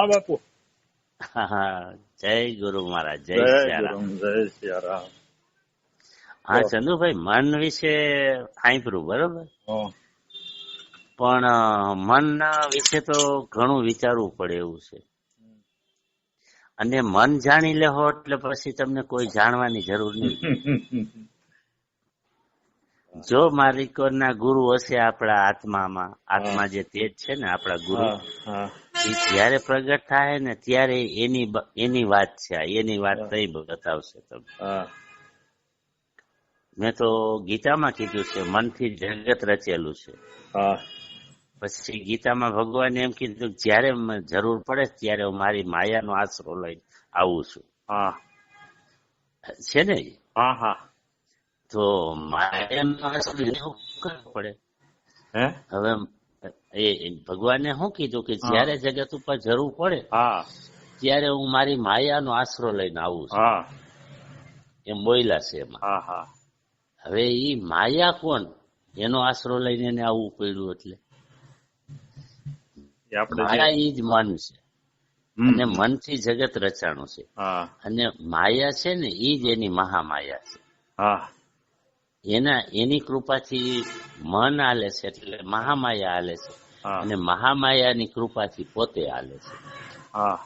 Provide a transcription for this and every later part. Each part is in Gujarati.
હા બાપુ. હા, જય ગુરુ મહારાજ, જય જય સિયારામ. ગુરુ, જય સિયારામ. હા ચંદુભાઈ, મન વિશે સાંભળ્યું બરોબર, હં. પણ મન વિશે તો ઘણું વિચારવું પડે એવું છે. અને મન જાણી લેહો એટલે પછી તમને કોઈ જાણવાની જરૂર નહીં. જો માલિકોના ગુરુ હશે આપણા આત્મામાં, આત્મા જે તેજ છે ને આપણા ગુરુ, હા હા એ જયારે પ્રગટ થાય ને ત્યારે એની વાત છે, એની વાત તઈ બતાવશે તમને. હા મેં તો ગીતામાં કીધું છે, મનથી જગત રચેલું છે. હા પછી ગીતામાં ભગવાને એમ કીધું કે જયારે જરૂર પડે ત્યારે હું મારી માયાનો આશરો લઈને આવું છું. હા છે ને? હા હા. તો માયાનો આશરો લેવો પડે. હે? હવે એ ભગવાને શું કીધું કે જયારે જગત ઉપર જરૂર પડે હા ત્યારે હું મારી માયાનો આશરો લઈને આવું છું, હા એમ બોલ્યા છે એમાં. હા હા. હવે ઈ માયા કોણ? એનો આશરો લઈને એને આવવું પડ્યું. એટલે એ આપણે જે માયા ઈ જ મન છે, અને મનથી જગત રચાણું છે. હા અને માયા છે ને ઈ જ એની મહામાયા છે. હા એની કૃપાથી મન હાલે છે, એટલે મહામાયા હાલે છે. હા અને મહામાયાની કૃપાથી પોતે હાલે છે. હા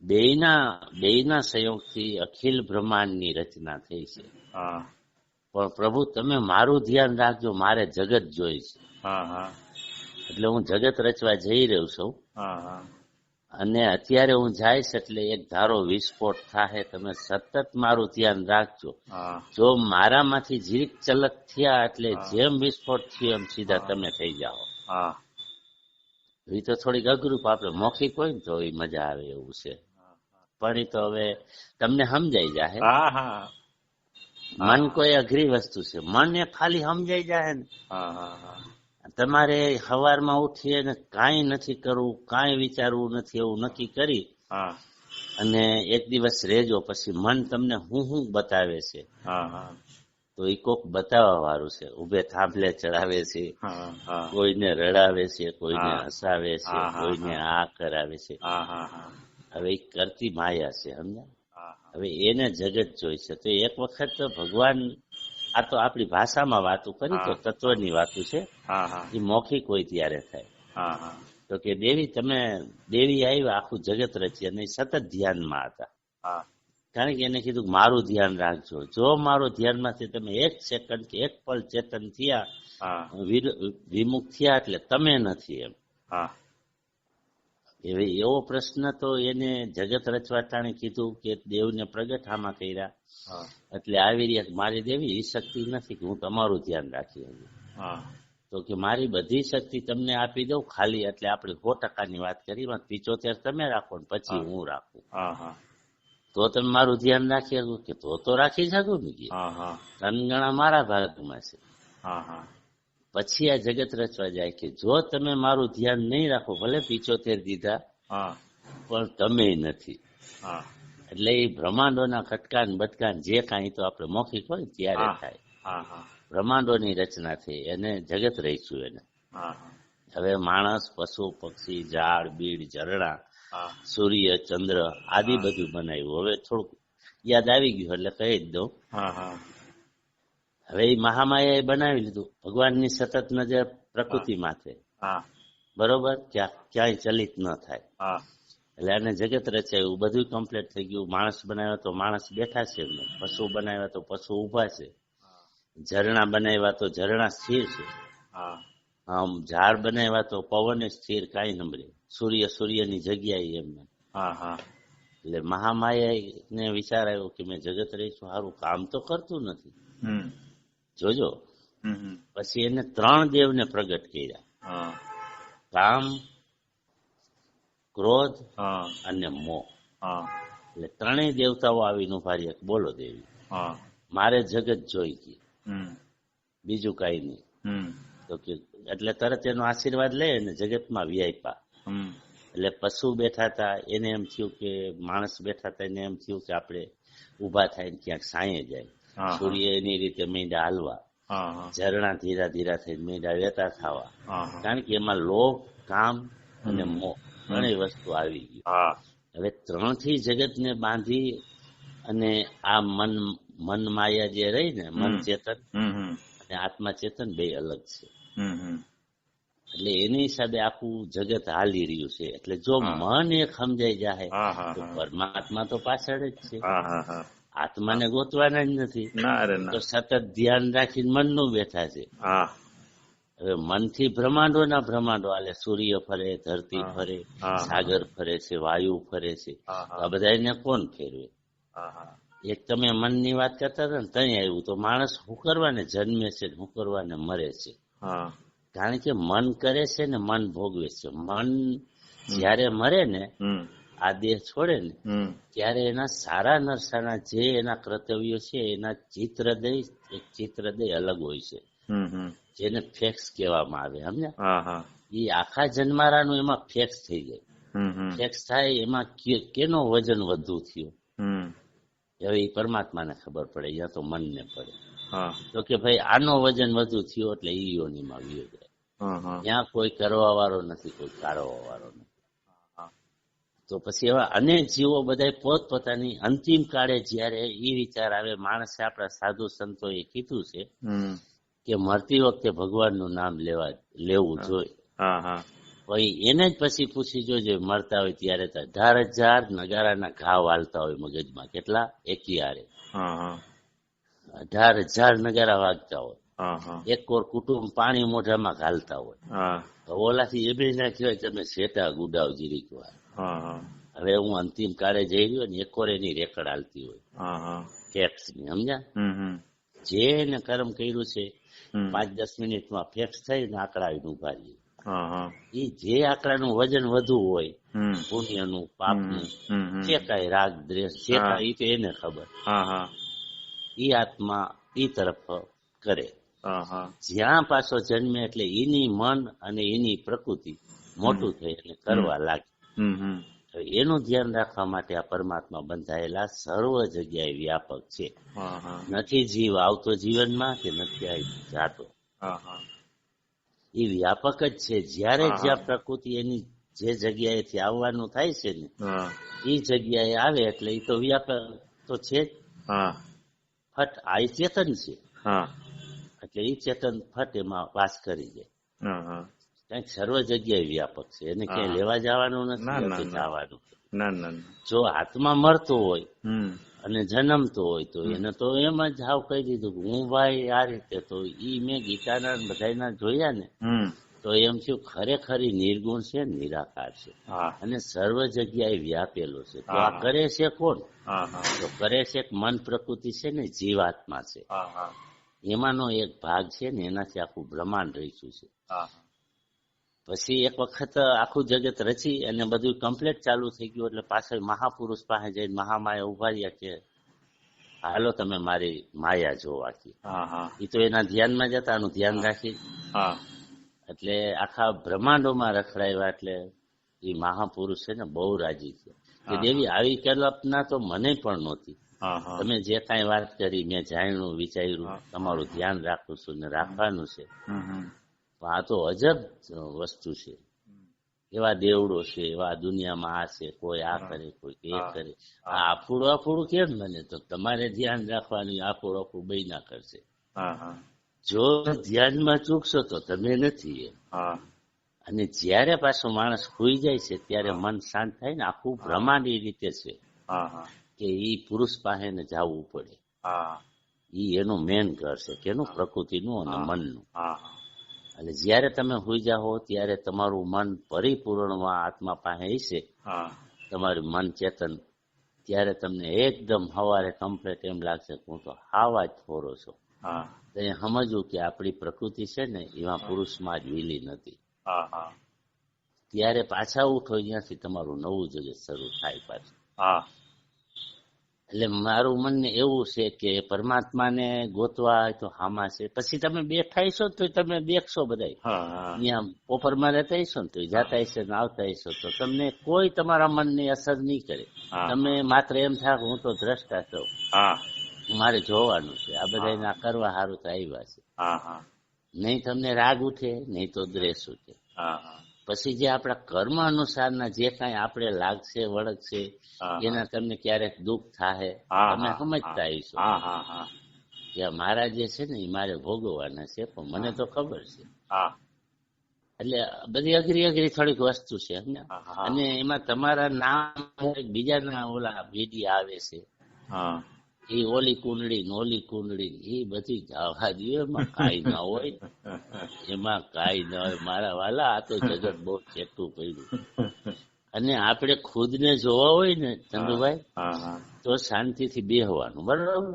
બેયના સંયોગથી અખિલ બ્રહ્માંડની રચના થઈ છે. હા પણ પ્રભુ તમે મારું ધ્યાન રાખજો, મારે જગત જોઈ છે. હા હા એટલે હું જગત રચવા જઈ રહ્યો છું. હા હા અને અત્યારે હું જઈશ એટલે એક ધારો વિસ્ફોટ થાય. તમે સતત મારું ધ્યાન રાખજો. હા જો મારામાંથી જીરીક ચલક થયા એટલે જેમ વિસ્ફોટ થયો એમ સીધા તમે થઈ જાઓ. હા એ તો થોડીક અઘરું, આપણે મૌખિક હોય ને તો એ મજા આવે એવું છે. પણ એ તો હવે તમને સમજાઈ જાય. હા હા મન કોઈ અઘરી વસ્તુ છે. મન એ ખાલી સમજાઈ જાય ને, હા હા હા. તમારે સવારમાં ઉઠીએ ને કાંઈ નથી કરવું, કાંઈ વિચારવું નથી, એવું નક્કી કરી હા અને એક દિવસ રહેજો. પછી મન તમને હું બતાવે છે, હા હા તો એ કોક બતાવવા વાળું છે. ઉભે થાંભલે ચડાવે છે, હા હા કોઈને રડાવે છે, કોઈને હા હસાવે છે, હા હા કોઈને આ કરાવે છે. હા હા હા હવે એ કરતી માયા છે, સમજ્યા? હા હવે એને જગત જોઈ છે. તો એક વખત ભગવાન, આ તો આપણી ભાષામાં વાતો કરી, તો તત્વની વાતો છે, હા હા એ મૌખિક હોય ત્યારે થાય. હા હા તો કે દેવી આવ્યા, આખું જગત રચી, અને સતત ધ્યાનમાં હતા. હા કારણ કે એને કીધું મારું ધ્યાન રાખજો. જો મારું ધ્યાનમાંથી તમે એક સેકન્ડ કે એક પલ ચેતન થયા, હા વિમુખ થયા, એટલે તમે નથી એમ. હા એવો પ્રશ્ન તો એને જગત રચવા ટાણે કીધું કે દેવને પ્રગટ આમાં કર્યા. હા એટલે આવી રહ્યા મારી દેવી એ શક્તિ નથી કે હું તમારું ધ્યાન રાખી શકું. હા તો કે મારી બધી શક્તિ તમને આપી દઉં ખાલી. એટલે આપણે 100% વાત કરી, 75 તમે રાખો ને પછી હું રાખું, હા હા તો તમે મારું ધ્યાન રાખી શકો. કે તો રાખી શકું ને, કે હા હા 3 ગણા મારા ભાગમાં છે. હા હા પછી આ જગત રચવા જાય કે જો તમે મારું ધ્યાન નહીં રાખો, ભલે 75 દીધા હા પણ તમે નથી. હા એટલે એ બ્રહ્માંડોના ખટકાન બટકાન જે કાંઈ તો આપણે મૌખિક હોય ત્યારે થાય. હા હા બ્રહ્માંડોની રચના થઈ, એને જગત રહીશું એને. હા હવે માણસ, પશુ, પક્ષી, ઝાડ, બીડ, ઝરણા, હા સૂર્ય, ચંદ્ર આદિ બધું બનાવ્યું. હવે થોડુંક યાદ આવી ગયું એટલે કહી જ દઉં. હા હા હવે એ મહામાયાએ બનાવી લીધું. ભગવાનની સતત નજર પ્રકૃતિ માથે, હા બરોબર, ક્યાંય ચલિત ન થાય. હા એટલે આને જગત રચાયું, બધું કમ્પ્લીટ થઈ ગયું. માણસ બનાવ્યો તો માણસ બેઠા છે, પશુ બનાવ્યા તો પશુ ઉભા છે, ઝરણા બનાવ્યા તો ઝરણા સ્થિર છે, હા આમ ઝાડ બનાવ્યા તો પવન સ્થિર, કાંઈ નંબરે. સૂર્યની જગ્યાએ એમને. હા હા એટલે મહામાયાને વિચાર આવ્યો કે મેં જગત રહીશું, સારું કામ તો કરતું નથી, જોજો. પછી એને 3 દેવને પ્રગટ કર્યા: હા કામ, ક્રોધ હા અને મોહ. હા એટલે 3 દેવતાઓ આવીને ઉભા રહ્યા. બોલો દેવી, હા મારે જગત જોઈ ગઈ, હમ બીજું કઈ નહીં. હમ તો કે એટલે તરત એનો આશીર્વાદ લે ને જગતમાં વ્યાપ્યા. એટલે પશુ બેઠા હતા એને એમ થયું કે, માણસ બેઠા હતા એને એમ થયું કે આપણે ઊભા થઈને ક્યાંક સાંયે જાય. સૂર્ય એની રીતે મીંડા હાલવા, ઝરણા ધીરા ધીરા થઈને મીંડા વેતા થવા. કારણ કે એમાં લોભ, કામ અને મોહ ઘણી વસ્તુ આવી ગઈ. હા હવે 3 થી જગતને બાંધી અને આ મન માયા જે રહી ને, મન ચેતન અને આત્મા ચેતન બે અલગ છે. એટલે એની હિસાબે આખું જગત હાલી રહ્યું છે. એટલે જો મન એક સમજાઈ જાય તો પરમાત્મા તો પાછળ જ છે. આત્માને ગોતવાના જ નથી. તો સતત ધ્યાન રાખીને મનનું બેઠા છે. હવે મનથી બ્રહ્માંડોના બ્રહ્માંડો હાલે. સૂર્ય ફરે, ધરતી ફરે, સાગર ફરે છે, વાયુ ફરે છે. આ બધા એને કોણ ફેરવે? એક તમે મનની વાત કરતા હતા ને, ત્યાં આવ્યું તો માણસ શું કરવાને જન્મે છે, શું કરવાને મરે છે. કારણ કે મન કરે છે ને મન ભોગવે છે. મન જયારે મરે ને, આ દેહ છોડે ને, ત્યારે એના સારા નરસાના જે એના કર્તવ્યો છે એના ચિત્રદય અલગ હોય છે, જેને ફેક્સ કહેવામાં આવે. સમજ્યા? એ આખા જન્મારાનું એમાં ફેક્સ થઈ જાય. ફેક્સ થાય એમાં કેનો વજન વધુ થયું હવે એ પરમાત્માને ખબર પડે, યા તો મનને પડે. તો કે ભાઈ આનો વજન વધુ થયો એટલે ઈ યોનીમાં ગયો જાય. ત્યાં કોઈ કરવા વાળો નથી, કોઈ કાઢવા વાળો નથી. તો પછી એવા અનેક જીવો બધા પોતપોતાની અંતિમ કાળે જયારે એ વિચાર આવે, માણસે આપણા સાધુ સંતોએ કીધું છે કે મરતી વખતે ભગવાનનું નામ લેવું જોઈએ. ભાઈ એને જ પછી પૂછી જોજે, મરતા હોય ત્યારે 18,000 નગારાના ઘાવ હાલતા હોય મગજમાં. કેટલા? 11. 18,000 નગારા વાગતા હોય. એક કોર કુટુંબ પાણી મોઢામાં ઘાલતા હોય. ઓલાથી એ બી ના કહેવાય તમે શેટા ગુડાવ જીરીક વાર. હવે હું અંતિમ કાળે જઈ રહ્યો ને, એક કોર એની રેકડ હાલતી હોય ફેક્સ ની. સમજ્યા? જે એને કર્મ કર્યું છે 5-10 મિનિટમાં ફેક્સ થઈને આંકડા આવીને ઉભા રહીએ. એ જે આંકડાનું વજન વધુ હોય, પુણ્યનું, પાપનું, જે કાંઈ રાગ દ્વેષ જે કાંઈ, એ તો એને ખબર. એ આત્મા એ તરફ કરે. જ્યાં પાછો જન્મે એટલે એની મન અને એની પ્રકૃતિ મોટું થઈ અને કરવા લાગે. એનું ધ્યાન રાખવા માટે આ પરમાત્મા બંધાયેલા સર્વ જગ્યાએ વ્યાપક છે. નથી જીવ આવતો જીવનમાં કે નથી જાતો, એ વ્યાપક જ છે. જયારે જ્યાં પ્રકૃતિ એની જે જગ્યાએથી આવવાનું થાય છે ને, એ જગ્યાએ આવે એટલે એ તો વ્યાપક તો છે જ. ફટ આ ચેતન છે એટલે એ ચેતન ફટ એમાં વાસ કરી જાય. કંઈક સર્વ જગ્યાએ વ્યાપક છે, એને ક્યાંય લેવા જવાનું નથી, જવાનું. જો આત્મા મરતો હોય અને જન્મતો હોય તો એને તો એમ જ હાવ કહી દીધું કે હું ભાઈ આ રીતે. તો ઈ મેં ગીતાના બધાના જોયા ને, તો એમ થયું ખરેખર નિર્ગુણ છે, નિરાકાર છે અને સર્વ જગ્યાએ વ્યાપેલો છે. તો આ કરે છે કોણ? તો કરે છે મન પ્રકૃતિ છે ને, જીવાત્મા છે. એમાંનો એક ભાગ છે ને, એનાથી આખું બ્રહ્માંડ રચ્યું છે. પછી એક વખત આખું જગત રચી અને બધું કમ્પ્લીટ ચાલુ થઈ ગયું એટલે પાછળ મહાપુરુષ પાસે જઈને મહામાયા ઉભા રહ્યા કે હાલો તમે મારી માયા જોવા. એ તો એના ધ્યાનમાં જતા, આનું ધ્યાન રાખી એટલે આખા બ્રહ્માંડોમાં રખડાવ્યા. એટલે એ મહાપુરુષ છે ને બહુ રાજી છે કે દેવી આવી કલ્પના તો મને પણ નહોતી. તમે જે કાંઈ વાત કરી મેં જાણ્યું, વિચાર્યું, તમારું ધ્યાન રાખું છું ને રાખવાનું છે. આ તો અજબ વસ્તુ છે. એવા દેવડો છે, એવા દુનિયામાં આ છે, કોઈ આ કરે, કોઈ એ કરે. આ આફુડું કેમ બને? તો તમારે ધ્યાન રાખવાનું. આફુડું બૈના કરશે. જો ધ્યાનમાં ચૂકશો તો તમે નથી. અને જયારે પાછો માણસ ખોઈ જાય છે ત્યારે મન શાંત થાય ને, આખું બ્રહ્માંડ એ રીતે છે કે ઈ પુરુષ પાસે ને જવું પડે. ઈ એનું મેન ઘર છે, કેનું? પ્રકૃતિનું અને મનનું. એટલે જયારે તમે હોઈ જાઓ ત્યારે તમારું મન પરિપૂર્ણમાં આત્મા પાસે હશે, તમારું મન ચેતન, ત્યારે તમને એકદમ સવારે કમ્પ્લેટ એમ લાગશે કે હું તો હાવા જ થોરો છું. તો એ સમજવું કે આપણી પ્રકૃતિ છે ને એમાં પુરુષમાં જ વિલીન હતી. ત્યારે પાછા ઉઠો, અહીંયાથી તમારું નવું જગત શરૂ થાય પાછું. એટલે મારું મન એવું છે કે પરમાત્માને ગોતવા તો હામાં છે. પછી તમે બેઠા હશો તો તમે દેખશો બધા અહીંયા પોપરમાં રહેતા હશો ને તો જાતા હશો ને આવતા હશો તો તમને કોઈ તમારા મનની અસર નહીં કરે. તમે માત્ર એમ થાય હું તો દ્રષ્ટા છું, મારે જોવાનું છે. આ બધા ના કરવા સારું તો આવ્યા છે. નહીં તમને રાગ ઉઠે, નહીં તો દ્વેષ ઉઠે. પછી જે આપણા કર્મ અનુસારના જે કાંઈ આપણે લાગશે વળગશે હા, એના તમને ક્યારેક દુઃખ થાય, હા, તમે હા, સમજતા હશો હા, હા, હા, કે મારા જે છે ને એ મારે ભોગવવાના છે, પણ મને તો ખબર છે. હા, એટલે બધી અઘરી અઘરી થોડીક વસ્તુ છે સમજ્યા? હા, હા, અને એમાં તમારા નામ બીજાના ઓલા વિધિ આવે છે, હા, એ ઓલી કુંડળી ને ઓલી કુંડળી એ બધી જવા દે, એમાં કાંઈ ના હોય, એમાં કાંઈ ના હોય મારા વાલા. આ તો જગત બહુ ચેટું પડ્યું. અને આપણે ખુદને જોવા હોય ને ચંદુભાઈ, હા, હા, તો શાંતિથી બેહવાનું, બરાબર,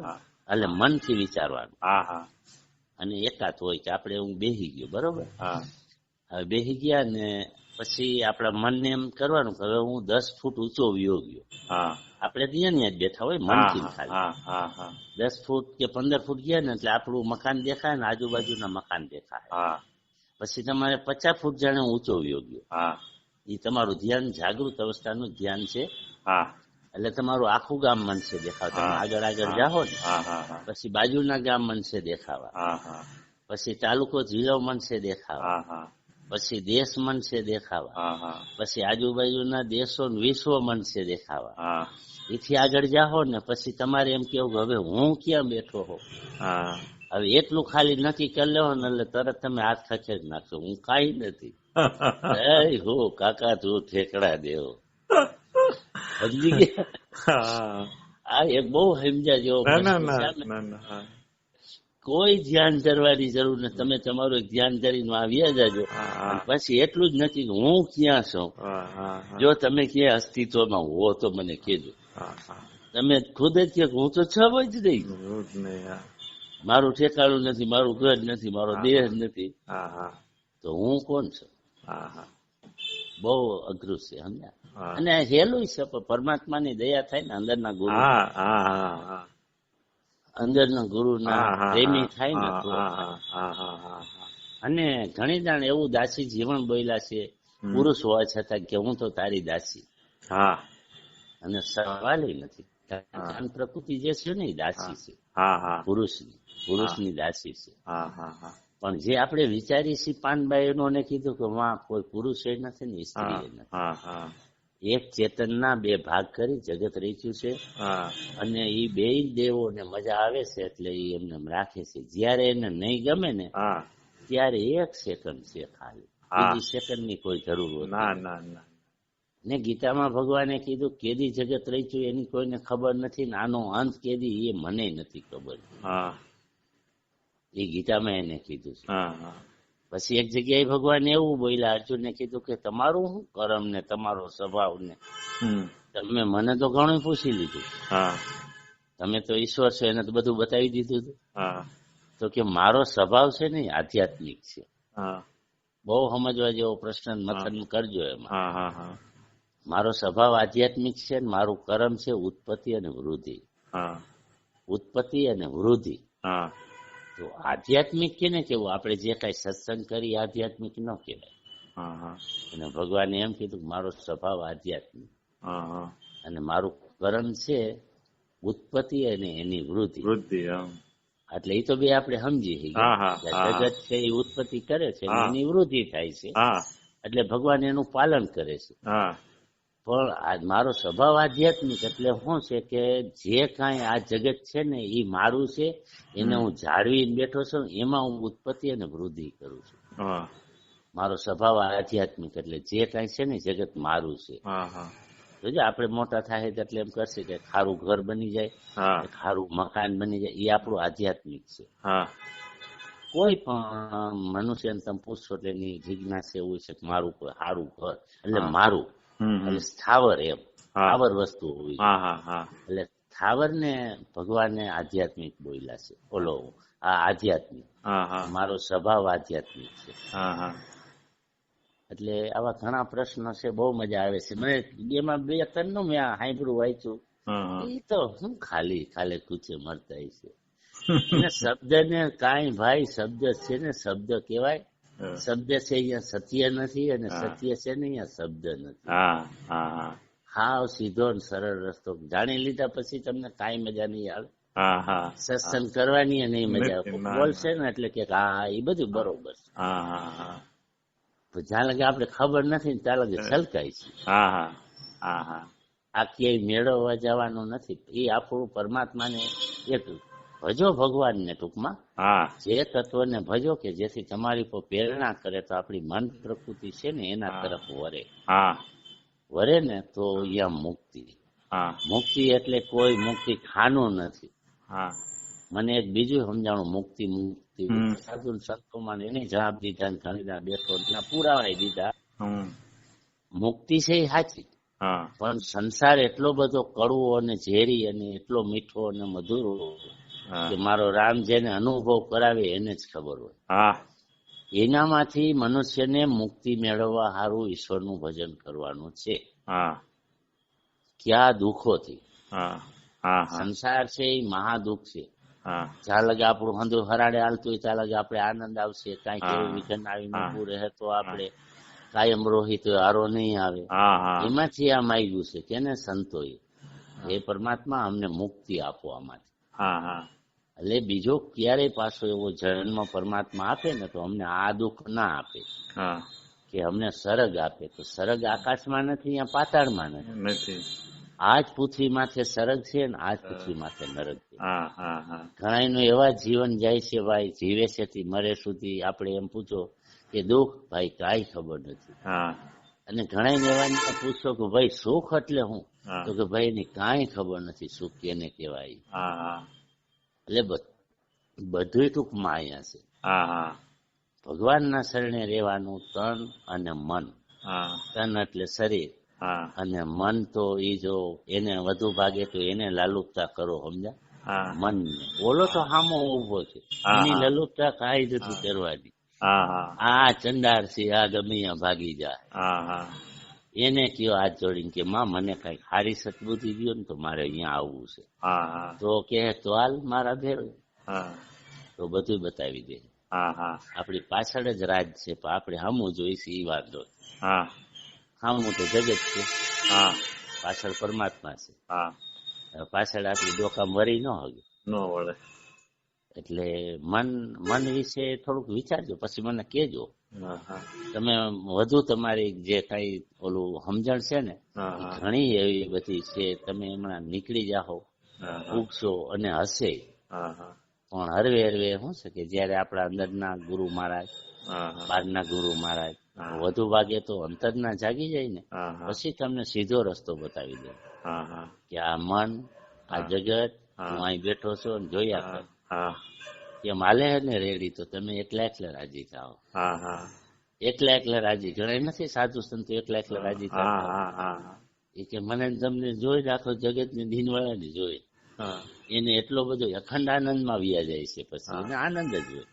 એટલે મનથી વિચારવાનું. હા, હા, અને એકાત હોય કે આપણે હું બેહી ગયો, બરોબર. હા, હવે બેહી ગયા ને પછી આપણા મનને એમ કરવાનું કે હવે હું 10 ફૂટ ઊંચો વયો ગયો. હા, આપણે ત્યાં જ બેઠા હોય હા, મનથી ખાલી હા, હા, હા, 10 ફૂટ કે 15 ફૂટ ગયા ને એટલે આપણું મકાન દેખાય ને આજુબાજુના મકાન દેખાય. હા, પછી તમારે 50 ફૂટ જાણે ઊંચો વયો ગયો. હા, એ તમારું ધ્યાન જાગૃત અવસ્થાનું ધ્યાન છે. હા, એટલે તમારું આખું ગામ મનસે દેખાવ. તમે આગળ આગળ જાઓ ને હા, હા, પછી બાજુના ગામ મનસે દેખાવા, હા, હા, પછી તાલુકો જિલ્લો મનસે દેખાવા, હા, હા, પછી દેશ મનસે દેખાવા, હા, હા, પછી આજુબાજુના દેશો ને વિશ્વ મનસે દેખાવા. હા, એથી આગળ જાઓ ને પછી તમારે એમ કેવું કે હવે હું ક્યાં બેઠો હો. હા, હવે એટલું ખાલી નક્કી કરી લેવો ને એટલે તરત તમે હાથ ખસેડી નાખશો, હું કાંઈ નથી. એ હો કાકા તું ઠેકડા દેવો, સમજી ગયા? આ એક બહુ સમજ્યા જેવો પ્રશ્ન છે. કોઈ ધ્યાન ધરવાની જરૂર નથી. તમે તમારું ધ્યાન ધરીને આવ્યા જાજો. અને પછી એટલું જ નથી કે હું ક્યાં છું. જો તમે ક્યાં અસ્તિત્વમાં હો તો મને કહેજો. તમે ખુદ જ કે હું તો છ જ નહીં, મારું ઠેકાણું નથી, મારું ઘર નથી, મારો દેહ નથી, તો હું કોણ છું? બહુ અઘરું છે સમજ્યા? અને હેલું છે, પણ પરમાત્માની દયા થાય ને અંદરના ગુરુ, અંદરના ગુરુના પ્રેમી થાય ને તો. અને ઘણી દાણ એવું દાસી જીવન બોલ્યા છે પુરુષ હોવા છતાં કે હું તો તારી દાસી. અને સવાલ નથી, કારણ પ્રકૃતિ જે છે ને એ દાસી છે, પુરુષની દાસી છે. પણ જે આપણે વિચારીએ છીએ પાનબાઈઓને કીધું કે વાં કોઈ પુરુષ એ નથી ને સ્ત્રી એ નથી. એક ચેતનના બે ભાગ કરી જગત રચ્યું છે. અને એ બે દેવોને મજા આવે છે એટલે એ એમને રાખે છે. જયારે એને નહીં ગમે ને ત્યારે 1 સેકન્ડ છે ખાલી, બીજી સેકન્ડની કોઈ જરૂર હોતી ને. ગીતામાં ભગવાને કીધું કેદી જગત રચ્યું એની કોઈને ખબર નથી ને આનો અંત કેદી એ મને નથી ખબર. એ ગીતામાં એને કીધું છે. પછી એક જગ્યાએ ભગવાન એવું બોલ્યા અર્જુનને કીધું કે તમારું શું કર્મ ને તમારો સ્વભાવ ને તમે મને તો ઘણું પૂછી લીધું, તમે તો ઈશ્વર છો એને તો બધું બતાવી દીધું હતું. તો કે મારો સ્વભાવ છે ને આધ્યાત્મિક છે. બહુ સમજવા જેવો પ્રશ્ન, મથન કરજો એમાં. મારો સ્વભાવ આધ્યાત્મિક છે, મારું કર્મ છે ઉત્પત્તિ અને વૃદ્ધિ. ઉત્પત્તિ અને વૃદ્ધિ. તો આધ્યાત્મિક કે ને કેવું, આપણે જે કઈ સત્સંગ કરી આધ્યાત્મિક ન કહેવાય. અને ભગવાને એમ કીધું મારો સ્વભાવ આધ્યાત્મિક અને મારું કર્મ છે ઉત્પત્તિ અને એની વૃદ્ધિ. એટલે એ તો બે આપણે સમજીએ જગત છે એ ઉત્પત્તિ કરે છે અને એની વૃદ્ધિ થાય છે, એટલે ભગવાન એનું પાલન કરે છે. પણ મારો સ્વભાવ આધ્યાત્મિક એટલે શું છે કે જે કાંઈ આ જગત છે ને એ મારું છે, એને હું જાળવીને બેઠો છું, એમાં હું ઉત્પત્તિ અને વૃદ્ધિ કરું છું. મારો સ્વભાવ આધ્યાત્મિક એટલે જે કાંઈ છે ને જગત મારું છે. જોજે આપણે મોટા થાય એટલે એમ કરશે કે ખારું ઘર બની જાય, ખારું મકાન બની જાય, એ આપણું આધ્યાત્મિક છે. કોઈ પણ મનુષ્યને તમે પૂછશો એટલે એની જિજ્ઞાસા એવું છે કે મારું કોઈ સારું ઘર એટલે મારું, એટલે સ્થાવર, એમ સ્થાવર વસ્તુ હોવી જોઈએ. એટલે સ્થાવર ને ભગવાને આધ્યાત્મિક બોલ્યા છે. ઓલો આ આધ્યાત્મિક, મારો સ્વભાવ આધ્યાત્મિક છે. એટલે આવા ઘણા પ્રશ્નો છે, બહુ મજા આવે છે મને. એમાં 2-3 નું મેં સાંભળ્યું વાંચ્યું, એ તો શું ખાલી ખાલી કૂચે મળતા છે. અને શબ્દ ને કાંઈ ભાઈ, શબ્દ છે ને શબ્દ કહેવાય. શબ્દ છે અહીંયા સત્ય નથી, અને સત્ય છે ને અહીંયા શબ્દ નથી. હાવ સીધો ને સરળ રસ્તો જાણી લીધા પછી તમને કાંઈ મજા નહીં આવે. સત્સંગ કરવાની નહીં મજા આવે. બોલશે ને એટલે કે હા એ બધું બરોબર છે. જ્યાં લગે આપણે ખબર નથી ને ત્યાં લગે છલકાય છે. હા હા હા હા આ ક્યાંય મેળવવા જવાનું નથી. એ આપણું પરમાત્માને એક ભજો ભગવાનને ટૂંકમાં હા જે તત્વને ભજો કે જેથી તમારી પર પ્રેરણા કરે તો આપણી મન પ્રકૃતિ છે ને એના તરફ વરે. હા વરે ને તો અહીંયા મુક્તિ. હા મુક્તિ એટલે કોઈ મુક્તિ ખાનું નથી. હા મને એક બીજું સમજાણું મુક્તિ મુક્તિ હમ. સાધુ સંતોમાં એને જવાબ દીધા ને ઘણીના બેઠો એના પુરાવાય દીધા. મુક્તિ છે એ સાચી, હા પણ સંસાર એટલો બધો કડવો અને ઝેરી અને એટલો મીઠો અને મધુર કે મારો રામ જેને અનુભવ કરાવે એને જ ખબર હોય. હા એનામાંથી મનુષ્યને મુક્તિ મેળવવા સારું ઈશ્વરનું ભજન કરવાનું છે. હા ક્યાં દુઃખોથી. હા હા સંસાર છે એ મહાદુઃખ છે. હા જ્યાં લગે આપણું હંધુ હરાડે હાલતું હોય ત્યાં લગે આપણે આનંદ આવશે. કાંઈક એવું વિઘન આવીને ઉભું રહે તો આપણે કાયમ રોહિત હારો નહીં આવે. એમાંથી આ માગ્યું છે કે ને સંતોએ એ પરમાત્મા અમને મુક્તિ આપો આમાંથી. એટલે બીજો ક્યારેય પાછો એવો જન્મ પરમાત્મા આપે ને તો અમને આ દુઃખ ના આપે કે અમને સરગ આપે. તો સરગ આકાશમાં નથી, અહીંયા પાતાળમાં નથી. આજ પૃથ્વી માથે સરગ છે ને આજ પૃથ્વી માથે નરક છે. ઘણા નું એવા જીવન જાય છે ભાઈ, જીવે છે થી મરે સુધી. આપણે એમ પૂછો કે દુઃખ, ભાઈ કાંઈ ખબર નથી. અને ઘણા એવા પૂછો કે ભાઈ સુખ એટલે હું, તો કે ભાઈ એની કાંઈ ખબર નથી સુખ કેને કહેવાય. એટલે બધું ટૂંકમાં અહીંયા છે. ભગવાનના શરણે રહેવાનું તન અને મન. તન એટલે શરીર અને મન તો એ જો એને વધુ ભાગે તો એને લાલુપતા કરો, સમજ્યા? મનને બોલો તો હામો ઉભો છે, એની લાલુપતા કાંઈ નથી કરવાની. આ ચંડાર છે, આ ગમે ભાગી જાય. એને કયો હાથ જોડીને કે માં મને કઈ સારી સદબુદ્ધિ ગયો ને તો મારે અહીંયા આવવું છે. તો કે તો હાલ મારા ભેરો, તો બધું બતાવી દે. આપણી પાછળ જ રાજ છે, પણ આપણે હમું જોઈશે એ વાંધો. હમું તો જગત છે, પાછળ પરમાત્મા છે. પાછળ આપણી ડોકામ વરી ન હોય. એટલે મન વિશે થોડુંક વિચારજો, પછી મને કહેજો. તમે વધુ તમારી જે કઈ ઓલું સમજણ છે ને ઘણી એવી બધી છે, તમે હમણાં નીકળી જાઓ, ઉગશો અને હશે. પણ હરવે હરવે શું છે કે જયારે આપણા અંદરના ગુરુ મહારાજ, બહારના ગુરુ મહારાજ વધુ ભાગે તો અંતરના જાગી જાય ને પછી તમને સીધો રસ્તો બતાવી દે કે આ મન, આ જગત, હું અહીં બેઠો છો ને જોયા કર. એમ હાલે ને રેડી તો તમે એકલા એકલા રાજી થાઓ. એકલા એકલા રાજી. ઘણા નથી સાધુ સંતો એકલા એકલા રાજી થતા. એ કે મને તમને જોઈ આખો જગત ને દિનવાળા ને જોઈ, એને એટલો બધો અખંડ આનંદમાં વ્યા જાય છે. પછી એને આનંદ જ હોય.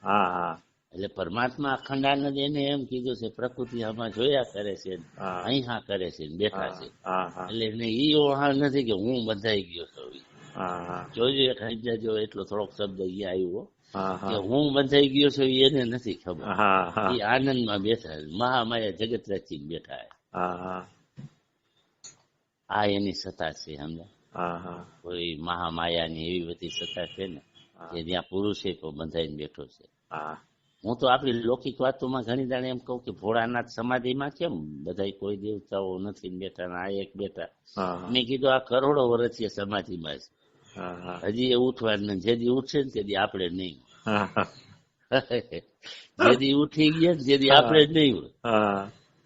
એટલે પરમાત્મા અખંડ આનંદ એને એમ કીધું છે પ્રકૃતિ આમાં જોયા કરે છે, અહીંયા કરે છે, બેઠા છે. એટલે એને ઈ ઓહાણ નથી કે હું બંધાઈ ગયો છું. જોજો જો એટલો થોડોક શબ્દ અહીંયા આવ્યો કે હું બંધાઈ ગયો છું, એને નથી ખબર. એ આનંદમાં બેઠા, મહામાયા જગત રચીને બેઠા. આ એની સત્તા છે, સમજા? કોઈ મહામાયાની એવી બધી સત્તા છે ને કે જ્યાં પુરુષે તો બંધાઈને બેઠો છે. હું તો આપણી લૌકિક વાતોમાં ઘણી દાડે એમ કહું કે ભોળાનાથ સમાધિમાં કેમ બધા કોઈ દેવતાઓ નથી બેઠા, આ એક બેઠા. મેં કીધું આ કરોડો વર્ષીય સમાધિમાં છે, હજી એ ઉઠવાનું. જેથી ઉઠશે ને તેથી આપણે નહીં. જેથી ઉઠી ગયા ને જેથી આપણે જ નહીં હોય.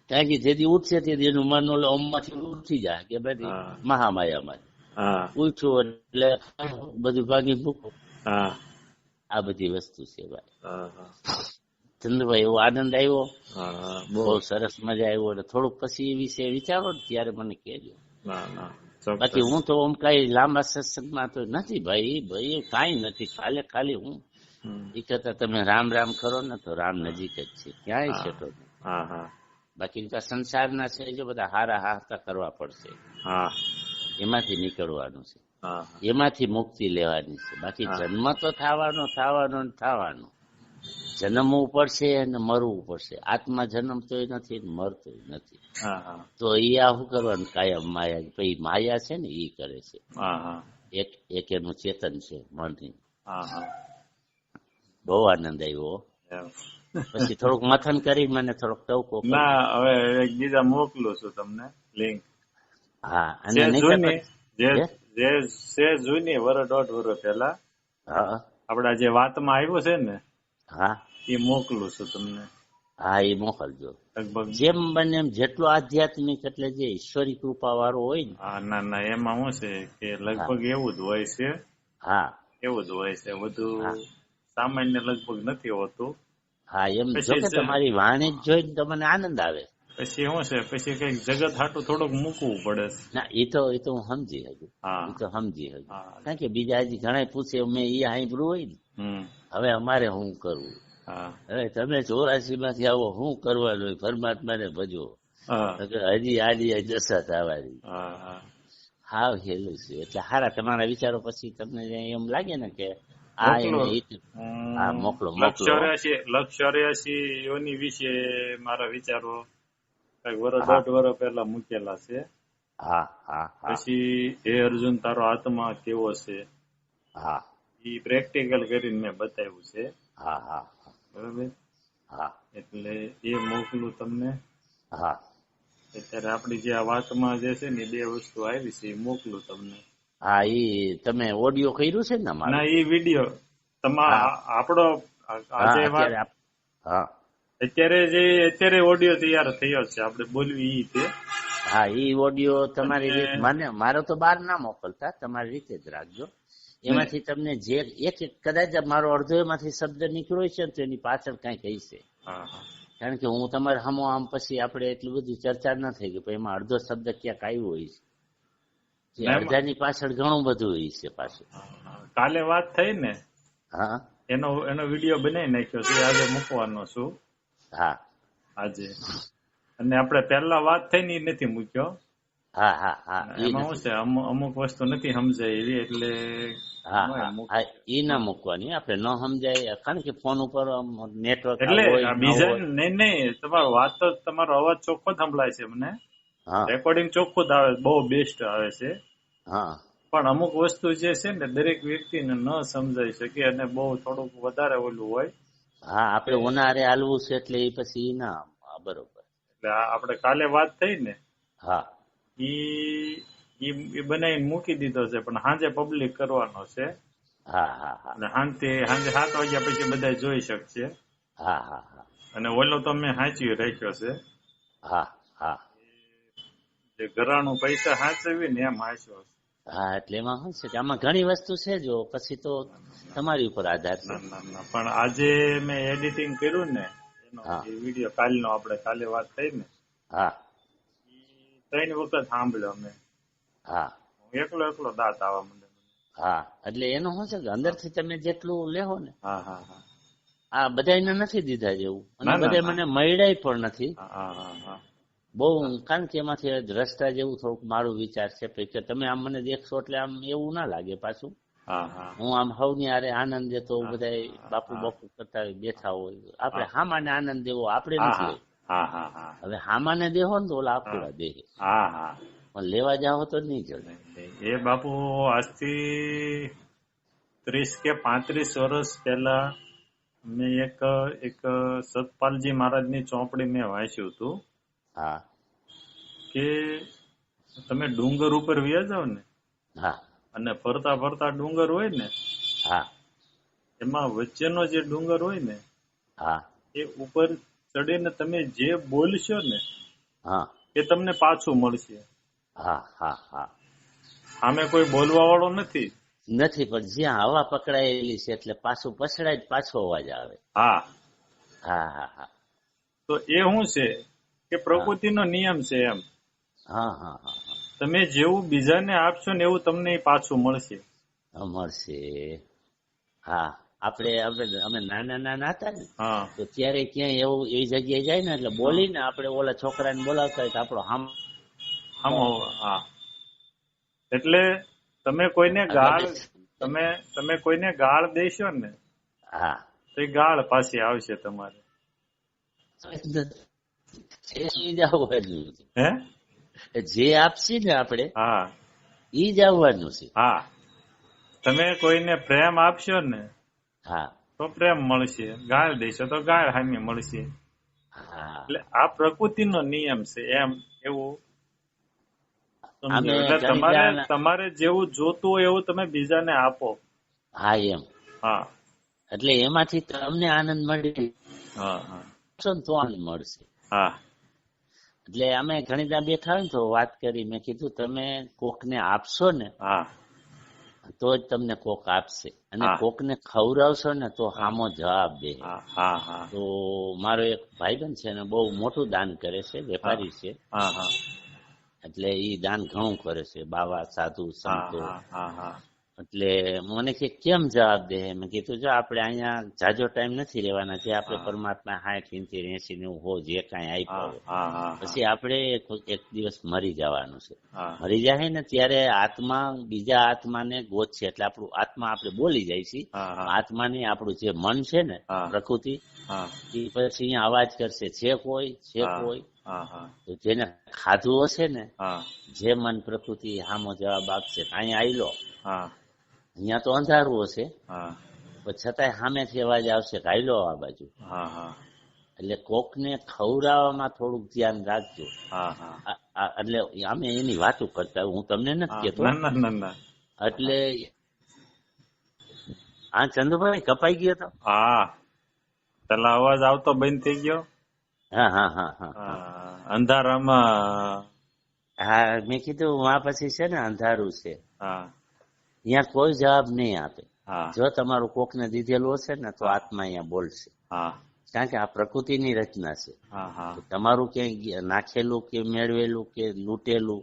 કારણ કે જેથી ઉઠશે તેથી એનું મન ઓલો અમમાંથી ઉઠી જાય કે ભાઈ મહામાયામાં ઉઠ્યું એટલે બધું ભાગી મૂકો. આ બધી વસ્તુ છે ભાઈ. ચંદ્રભાઈ એવો આનંદ આવ્યો, બહુ સરસ મજા આવ્યો. થોડુંક પછી એ વિશે વિચારો ને ત્યારે મને કહેજો. બાકી હું તો આમ કઈ લાંબા સત્સંગમાં તો નથી ભાઈ. ભાઈ કઈ નથી, ખાલી હું એ કરતા તમે રામ રામ કરો ને તો રામ નજીક જ છે, ક્યાંય છેટો નહીં. બાકી સંસારના છે જો બધા હારા હારતા કરવા પડશે, એમાંથી નીકળવાનું છે, એમાંથી મુક્તિ લેવાની છે. બાકી જન્મ તો થવાનો. જન્મવું પડશે અને મરવું પડશે. આત્મા જન્મતોય નથી ને મરતોય નથી. તો એ આ શું કરવાનું? કાયમ માયા. પછી માયા છે ને એ કરે છે. એક એનું ચેતન છે મનની. બહુ આનંદ આવ્યો. પછી થોડુંક મથન કરી મને થોડોક ટવકો કરો. ના હવે એક બીજા મોકલું છું તમને લિંક. હા, અને જે નહીં જૂની હે? જે છે જૂની વર્ષ 1.5 વર્ષ પહેલા હા આપડા જે વાતમાં આવ્યું છે ને હા એ મોકલું છું તમને. હા, એ મોકલજો. લગભગ જેમ બને એમ જેટલું આધ્યાત્મિક એટલે જે ઈશ્વરી કૃપા વાળું હોય ને. હા ના એમાં શું છે કે લગભગ એવું જ હોય છે. હા એવું જ હોય છે હા બધું સામાન્ય લગભગ નથી હોતું. હા, એમ જો પછી કે તમારી વાણી જ જોઈને તો મને આનંદ આવે. પછી શું છે પછી કઈક જગત હાટું થોડુંક મૂકવું પડે. ના, એ તો હું સમજી શકું. હા એ તો સમજી શકું. હા કારણ કે બીજા હજી ઘણા પૂછે મેં એ સાંભળ્યું હોય ને. હવે અમારે શું કરવું? હા હવે તમે 84 માંથી આવો શું કરવાનું હોય? પરમાત્માને ભજો. હા હજી આડી દશા થવાની. હા હાવ હેલું છે. એટલે સારા તમારા વિચારો પછી તમને એમ લાગે ને કે આ મોકલો. એને હા, મોકલો મોકલો. લક્ષ 84 યોની વિશે મારા વિચારો કઈક વર્ષ હા 1.5 વર્ષ પહેલા મૂકેલા છે. હા હા હા પછી હે અર્જુન તારો આત્મા કેવો છે હા એ પ્રેક્ટિકલ કરીને મેં બતાવ્યું છે. હા હા બરાબર. હા એટલે એ મોકલું તમને. હા અત્યારે આપણી જે આ વાતમાં જે છે ને 2 વસ્તુ આવી છે એ મોકલું તમને. હા, ઈ તમે ઓડિયો કર્યું છે ને મારું? ના એ વિડીયો હા આપણો હા આજે વાત અત્યારે હા અત્યારે ઓડિયો તૈયાર થયો છે આપણે બોલવી ઈ તે. હા, ઈ ઓડિયો તમારી રીત અને મારો તો બહાર ના મોકલતા, તમારી રીતે જ રાખજો. એમાંથી તમને જે એક કદાચ મારો અડધો એમાંથી શબ્દ નીકળ્યો છે ને તો એની પાછળ કઈક હશે. હા હા કારણ કે હું તમારે હમો આમ પછી આપણે એટલી બધી ચર્ચા ન થઈ ગઈ, એમાં અડધો શબ્દ ક્યાંક આવ્યો હોય છે. જે અડધાની પાછળ ઘણું બધું હોય છે પાછું. કાલે વાત થઈ ને હા એનો વિડીયો બનાવી નાખ્યો છે, આજે મૂકવાનો છું હા આજે. અને આપણે પહેલા વાત થઈ ને એ નથી મૂક્યો. હા હા હા, એમાં શું છે અમુક વસ્તુ નથી સમજાય એવી એટલે હા હા હા, ઈ ના મૂકવાની. આપણે ન સમજાય કારણ કે ફોન ઉપર નેટવર્ક એટલે હોય ન બીજા હોય. નહીં તમારો વાત તો તમારો અવાજ ચોખ્ખો સંભળાય છે મને. હા રેકોર્ડિંગ ચોખ્ખું જ આવે, બહુ બેસ્ટ આવે છે. હા પણ અમુક વસ્તુ જે છે ને દરેક વ્યક્તિને ન સમજાઈ શકે અને બહુ થોડુંક વધારે ઓલું હોય. હા, આપણે ઓનારે હાલવું છે એટલે એ પછી ઈ ના બરોબર. એટલે આપણે કાલે વાત થઈ ને હા ઈ બનાવીને મૂકી દીધો છે, પણ સાંજે પબ્લિક કરવાનો છે. હા હા હા અને સાંજે 7 વાગ્યા પછી બધા જોઈ શકશે. હા હા હા અને ઓલો તો મેં સાચવી રાખ્યો છે. હા હા જે ઘરાણું પૈસા સાચવી ને એમ હાચ્યો છે. હા, એટલે એમાં શું છે કે આમાં ઘણી વસ્તુ છે, જો પછી તો તમારી ઉપર આધાર છે. ના પણ આજે મેં એડિટિંગ કર્યું ને એનો હા એ વિડીયો કાલનો આપણે કાલે વાત થઈ ને હા 3 વખત સાંભળ્યો મેં. હા એકલો દાંત આવવા માંડે. હા, એટલે એનું શું છે કે અંદરથી તમે જેટલું લેહો ને હા હા હા આ બધાને નથી દીધા જેવું, અને ના બધા મને મળ્યા પણ નથી હા હા હા બહુ. કારણ કે એમાંથી રસ્તા જેવું થોડુંક મારું વિચાર છે કે તમે આમ મને દેખશો એટલે આમ એવું ના લાગે પાછું. હા હા હું આમ હવની આરે આનંદ દેતો બધા બાપુ બાપુ કરતા બેઠા હોય, આપણે હામાને આનંદ દેવો આપણે નથી લેવો. હા હા હા હવે હામાને દેહો ને તો ઓલા આખુડા દેહ, હા હા પણ લેવા જાઓ તો નહીં જડે. એ બાપુ આજથી 30 કે 35 વર્ષ પહેલા મેં એક સતપાલજી મહારાજની ચોપડી મેં વાંચ્યું હતું હા કે તમે ડુંગર ઉપર વ્યા જાવ ને હા અને ફરતા ફરતા ડુંગર હોય ને હા એમાં વચ્ચેનો જે ડુંગર હોય ને હા એ ઉપર ચડીને તમે જે બોલશો ને હા એ તમને પાછું મળશે. હા હા હા, સામે કોઈ બોલવા વાળો નથી. પણ જ્યાં હવા પકડાયેલી છે એટલે પાછું પછડાય જ પાછો અવાજ આવે. હા હા હા હા તો એ શું છે કે હા પ્રકૃતિનો નિયમ છે એમ. હા હા હા હા, તમે જેવું બીજાને આપશો ને એવું તમને પાછું મળશે. મળશે. હા, આપણે અમે નાના હતા ને હા તો ત્યારે ક્યાંય એવું એ જગ્યાએ જાય ને એટલે બોલીને આપણે ઓલા છોકરાને બોલાવતા હોય તો આપણો હા એટલે તમે કોઈને ગાળ તમે કોઈને ગાળ દેશો ને હા તો એ ગાળ પાછી આવશે તમારે. હે જે આપશે ને આપણે હા ઈ જ આવવાનું છે. હા તમે કોઈને પ્રેમ આપશો ને હા તો તો પ્રેમ મળશે, ગાળ દેશો તો ગાળ સામે મળશે. હા એટલે આ પ્રકૃતિનો નિયમ છે એમ, એવું સમજો. અમે એટલે ઘણી તમારે જેવું જોતું હોય એવું તમે બીજાને આપો. હા એમ. હા એટલે એમાંથી તમને આનંદ મળી હા હા તો આનંદ મળશે. હા એટલે અમે ઘણી ત્યાં બેઠા હોય ને તો વાત કરી, મેં કીધું તમે કોકને આપશો ને હા તો જ તમને કોક આપશે, અને હા કોકને ખવડાવશો ને તો સામો જવાબ દે. હા હા હા તો મારો એક ભાઈબંધ છે ને બહુ મોટું દાન કરે છે, વેપારી છે. હા હા એટલે ઈ દાન ઘણું કરે છે, બાવા સાધુ હા સંતો. હા હા હા એટલે મને કે કેમ જવાબ દે? મેં કીધું જો આપણે અહીંયા જાજો ટાઈમ નથી રહેવાના, જે આપણે પરમાત્મા 60, 70, 80, 90 જે કાંઈ આપ્યા હોય, હા પછી આપણે એક દિવસ મરી જવાનું છે. હા મરી જાય ને ત્યારે આત્મા બીજા આત્માને ગોતશે, એટલે આપણું આત્મા આપણે બોલી જાય છે. આત્માની આપણું જે મન છે ને પ્રકૃતિ, એ પછી અહીંયા અવાજ કરશે, છે કોઈ તો જેને ખાધું હશે ને, જે મન પ્રકૃતિ સામો જવાબ આપશે, અહીંયા આવી લો. અહીંયા તો અંધારું હશે, પણ છતાંય સામેથી અવાજ આવશે કે આઈ લો આ બાજુ. એટલે કોકને ખવડાવવામાં થોડુંક ધ્યાન રાખજો. એટલે અમે એની વાતો કરતા, હું તમને નથી કેતો. એટલે આ ચંદુભાઈ કપાઈ ગયો તો. હા પેલા અવાજ આવતો બંધ થઈ ગયો. હા હા હા હા અંધારામાં. હા મેં કીધું આ પછી છે ને અંધારું છે, અહીંયા કોઈ જવાબ નહીં આપે. જો તમારું કોકને દીધેલું હશે ને તો આત્મા અહીંયા બોલશે, કારણ કે આ પ્રકૃતિની રચના છે. તમારું ક્યાંય નાખેલું કે મેળવેલું કે લૂંટેલું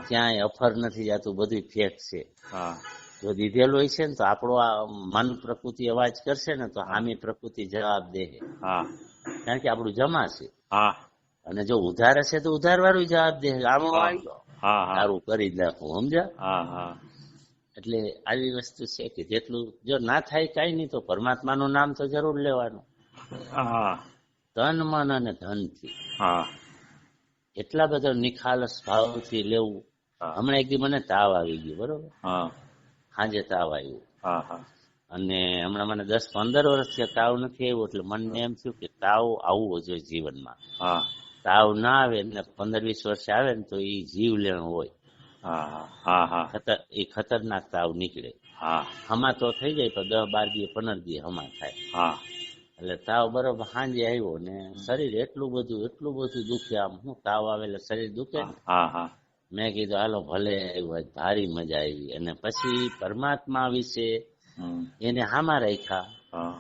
ક્યાંય અફર નથી જતું, બધું ફેક છે. જો દીધેલું હોય છે ને તો આપણો આ મન પ્રકૃતિ અવાજ કરશે ને તો આમી પ્રકૃતિ જવાબ દે, કારણ કે આપણું જમા છે. અને જો ઉધાર હશે તો ઉધાર વાળું જવાબ દે, આમાં આવી ગયો તારું કરી નાખું, સમજ્યા? એટલે આવી વસ્તુ છે કે જેટલું જો ના થાય કઈ નહીં તો પરમાત્માનું નામ તો જરૂર લેવાનું, તન મન અને ધનથી. એટલા બધા નિખાલસ ભાવથી લેવું. હમણાં એક દી મને તાવ આવી ગયો, બરોબર, સાંજે તાવ આવ્યું, અને હમણાં મને 10-15 વર્ષથી તાવ નથી આવ્યો. એટલે મને એમ થયું કે તાવ આવવો જોઈએ જીવનમાં. તાવ ના આવે ને 15-20 વર્ષે આવે ને તો એ જીવલેણ હોય, એ ખતરનાક તાવ નીકળે. હમા તો થઈ જાય પણ 10-12 દી 15 દી હમા થાય. એટલે તાવ બરોબર સાંજે આવ્યો ને શરીર એટલું બધું દુખે, આમ શું તાવ આવે એટલે શરીર દુખે ને. મેં કીધું હાલો ભલે આવ્યું, ભારી મજા આવી. અને પછી પરમાત્મા વિશે એને હામાં રાખ્યા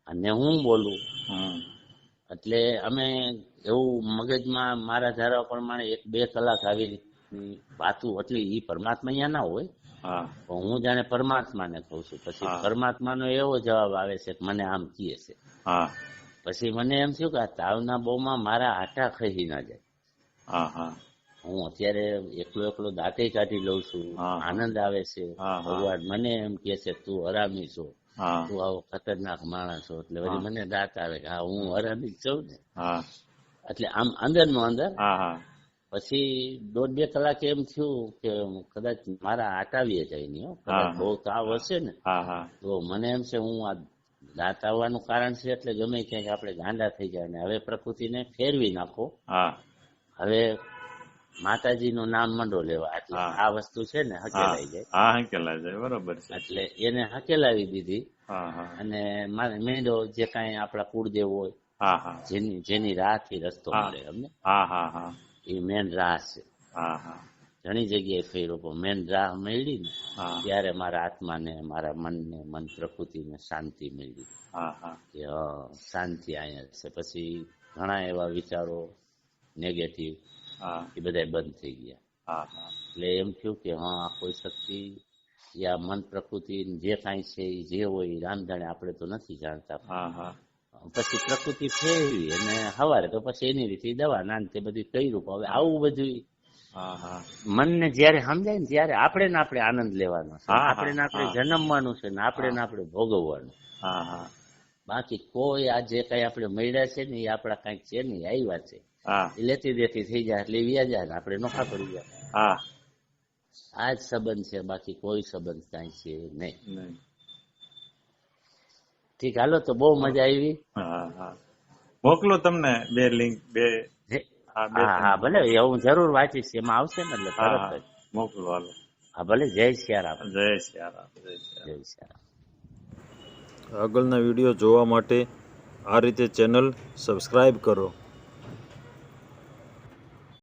અને હું બોલું. એટલે અમે એવું મગજમાં મારા ધારા પ્રમાણે 1-2 કલાક આવી રીતની વાતું, એટલે એ પરમાત્મા અહીંયા ના હોય, હું જાણે પરમાત્માને કહું છું. પછી પરમાત્માનો એવો જવાબ આવે છે કે મને આમ કહે છે. પછી મને એમ થયું કે આ તાવના બહુમાં મારા આટા ખસી ના જાય. હું અત્યારે એકલો દાંતે કાઢી લઉં છું, આનંદ આવે છે. ભગવાન મને એમ કે છે તું હરામી છો, તું આવો ખતરનાક માણસ છો. એટલે વળી મને દાંત આવે કે હા હું હરામી છું ને. એટલે આમ અંદર નો અંદર. પછી 1.5-2 કલાક એમ થયું કે કદાચ મારા આટાવીએ જાય નહીં, કદાચ બહુ તાવ હશે ને તો મને એમ છે હું આ દાંત આવવાનું કારણ છે એટલે ગમે ક્યાંક આપણે ગાંડા થઈ જાય. ને હવે પ્રકૃતિને ફેરવી નાખો, હવે માતાજીનું નામ મંડો લેવા, એટલે આ વસ્તુ છે ને હકેલાઈ જાય. બરોબર છે. એટલે એને હકેલાવી દીધી. અને મેંડો જે કાંઈ આપણા કુળદેવ હોય, જેની રાહ થી રસ્તો મળે અમને, એ મેન રાહ છે. ઘણી જગ્યાએ ફેર્યો પણ મેન રાહ મળી ને ત્યારે મારા આત્માને, મારા મનને, મન પ્રકૃતિને શાંતિ મળી કે શાંતિ અહીંયા છે. પછી ઘણા એવા વિચારો નેગેટિવ એ બધા બંધ થઈ ગયા. એટલે એમ થયું કે હા કોઈ શક્તિ યા મન પ્રકૃતિ જે કાંઈ છે એ જે હોય એ રામ જાણે, આપણે તો નથી જાણતા. પછી પ્રકૃતિ ફેરવી અને સવારે તો પછી એની રીતે દવા ના તે બધું કર્યું. હવે આવું બધું મનને જયારે સમજાય ને ત્યારે આપણે ને આપણે આનંદ લેવાનો છે, આપણે ને આપણે જન્મવાનું છે ને આપણે ભોગવવાનું. બાકી કોઈ આ જે કઈ આપણે મળ્યા છે ને એ આપડા કઈક છે ને આવ્યા છે, એ લેતી દેતી થઈ જાય એટલે વ્યા જાય ને આપણે નોખા પડી જાય. આ જ સંબંધ છે, બાકી કોઈ સંબંધ કઈ છે નહીં. ઠીક, હાલો તો બહુ મજા આવી. હા હા, મોકલો તમને 2 લિંક, 2. હા, 2 હા હા, ભલે, હું જરૂર વાંચીશ, એમાં આવશે ને એટલે હા તરત હા, જ. મોકલો હાલો. હા ભલે, જય સિયારામ. જય સિયારામ, જય સિયારામ. જય સિયારામ. આગળના વિડીયો જોવા માટે આ રીતે ચેનલ સબસ્ક્રાઈબ કરો.